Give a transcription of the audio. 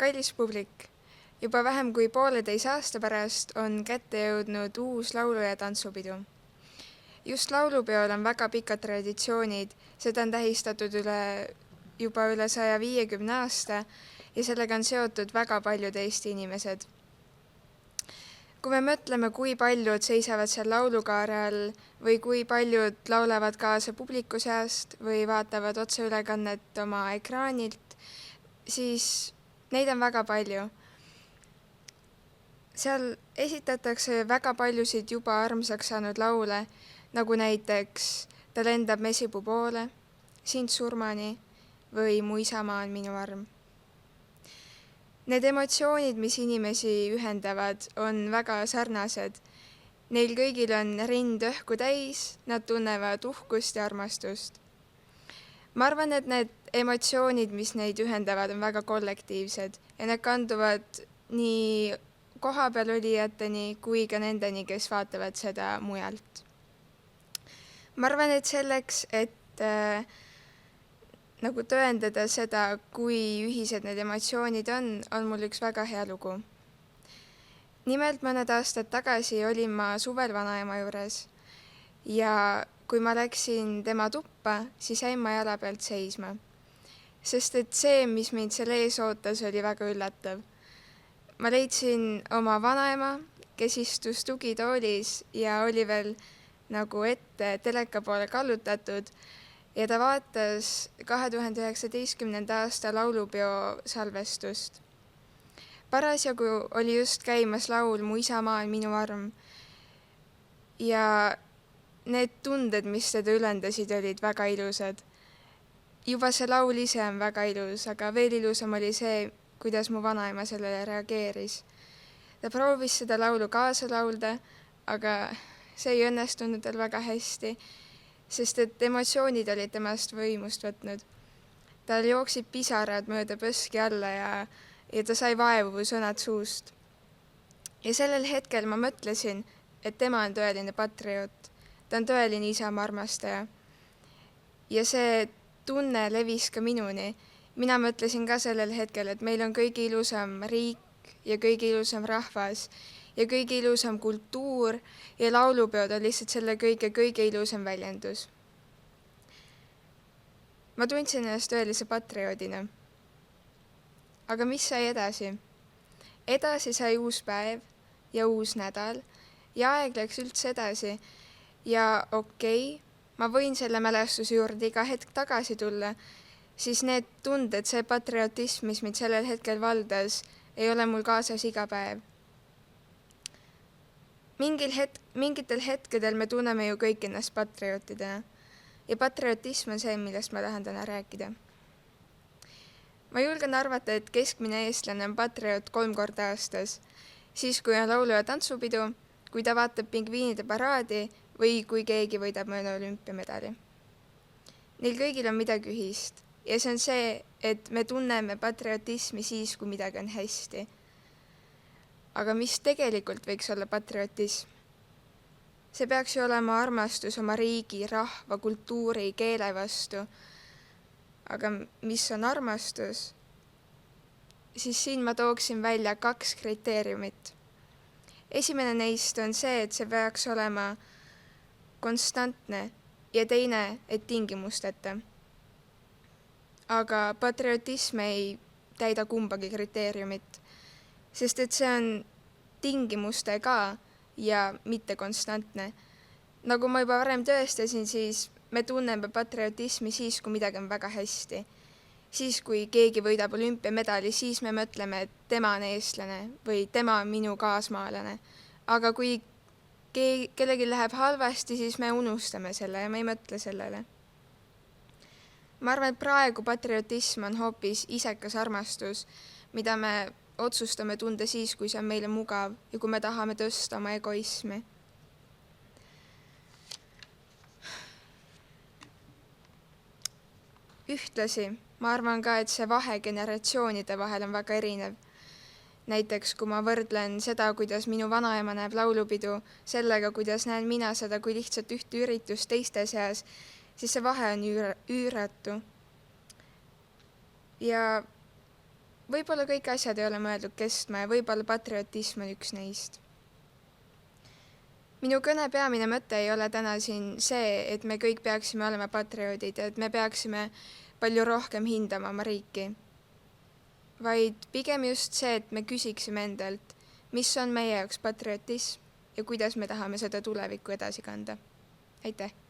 Kallis publik, juba vähem kui 1,5 aasta pärast on kätte jõudnud uus laulu- ja tantsupidu. Just laulupeol on väga pikad traditsioonid, seda on tähistatud juba üle 150 aasta ja sellega on seotud väga paljud Eesti inimesed. Kui me mõtleme, kui paljud seisavad seal laulukaare all või kui paljud laulavad kaasa publiku seast või vaatavad otseülekannet oma ekraanilt, siis neid on väga palju. Seal esitatakse väga paljusid juba armsaks saanud laule, nagu näiteks Ta lendab mesipuu poole, Sind surmani või Mu isamaa on minu arm. Need emotsioonid, mis inimesi ühendavad, on väga sarnased. Neil kõigil on rind õhku täis, nad tunnevad uhkust ja armastust. Ma arvan, et need emotsioonid, mis neid ühendavad, on väga kollektiivsed ja need kanduvad nii kohapeal olijateni kui ka nendeni, kes vaatavad seda mujalt. Ma arvan, et selleks, et tõendada seda, kui ühised need emotsioonid on mul üks väga hea lugu. Nimelt mõned aastad tagasi olin ma suvel vanaema juures ja kui ma läksin tema tuppa, siis jäin ma jala pealt seisma. Sest et see, mis mind seal ees ootas, oli väga üllatav. Ma leidsin oma vanaema, kes istus tugitoolis ja oli veel nagu ette teleka poole kallutatud ja ta vaatas 2019. aasta laulupeo salvestust. Parasjagu oli just käimas laul Mu isamaa on minu arm ja need tunded, mis teda ülendasid, olid väga ilusad. Juba see laul ise on väga ilus, aga veel ilusam oli see, kuidas mu vanaema sellele reageeris. Ta proovis seda laulu kaasa laulda, aga see ei õnnestunud tal väga hästi, sest et emotsioonid olid temast võimust võtnud. Tal jooksid pisarad mööda põski alla ja ta sai vaevu sõnad suust. Ja sellel hetkel ma mõtlesin, et tema on tõeline patrioot. Ta on tõeline isamaa armastaja. Ja see tunne levis ka minuni. Mina mõtlesin ka sellel hetkel, et meil on kõige ilusam riik ja kõige ilusam rahvas ja kõige ilusam kultuur ja laulupeod on lihtsalt selle kõige ilusam väljendus. Ma tundsin ennast tõelise patrioodina. Aga mis sai edasi? Edasi sai uus päev ja uus nädal ja aeg läks üldse edasi. Ja okei, ma võin selle mälestuse juurde iga hetk tagasi tulla, siis need tunded, see patriotism, mis mind sellel hetkel valdas, ei ole mul kaasas iga päev. Mingitel hetkedel me tunneme ju kõik ennast patriootidena ja patriotism on see, millest ma tahan täna rääkida. Ma julgen arvata, et keskmine eestlane on patrioot 3 korda aastas, siis kui on laulu- ja tantsupidu, kui ta vaatab pingviinide paraadi või kui keegi võidab mõne olümpiamedali. Neil kõigil on midagi ühist ja see on see, et me tunneme patriotismi siis, kui midagi on hästi. Aga mis tegelikult võiks olla patriotism? See peaks ju olema armastus oma riigi, rahva, kultuuri, keele vastu. Aga mis on armastus? Siis siin ma tooksin välja 2 kriteeriumit. Esimene neist on see, et see peaks olema konstantne ja teine, et tingimusteta. Aga patriotism ei täida kumbagi kriteeriumit, sest et see on tingimustega ja mitte konstantne. Nagu ma juba varem tõestasin, siis me tunneme patriotismi siis, kui midagi on väga hästi. Siis, kui keegi võidab olümpiamedali, siis me mõtleme, et tema on eestlane või tema on minu kaasmaalane. Aga kui kellelgi läheb halvasti, siis me unustame selle ja me ei mõtle sellele. Ma arvan, et praegu patriotism on hoopis isekas armastus, mida me otsustame tunda siis, kui see on meile mugav ja kui me tahame tõsta oma egoismi. Ühtlasi, ma arvan ka, et see vahe generatsioonide vahel on väga erinev. Näiteks, kui ma võrdlen seda, kuidas minu vanaema näeb laulupidu, sellega, kuidas näen mina seda kui lihtsalt ühte üritust teiste seas, siis see vahe on üüratu. Ja võib-olla kõik asjad ei ole mõeldud kestma ja võib-olla patriotism on üks neist. Minu kõne peamine mõte ei ole täna siin see, et me kõik peaksime olema patrioodid, et me peaksime palju rohkem hindama oma riiki, vaid pigem just see, et me küsiksime endalt, mis on meie jaoks patriotism ja kuidas me tahame seda tulevikku edasi kanda. Aitäh!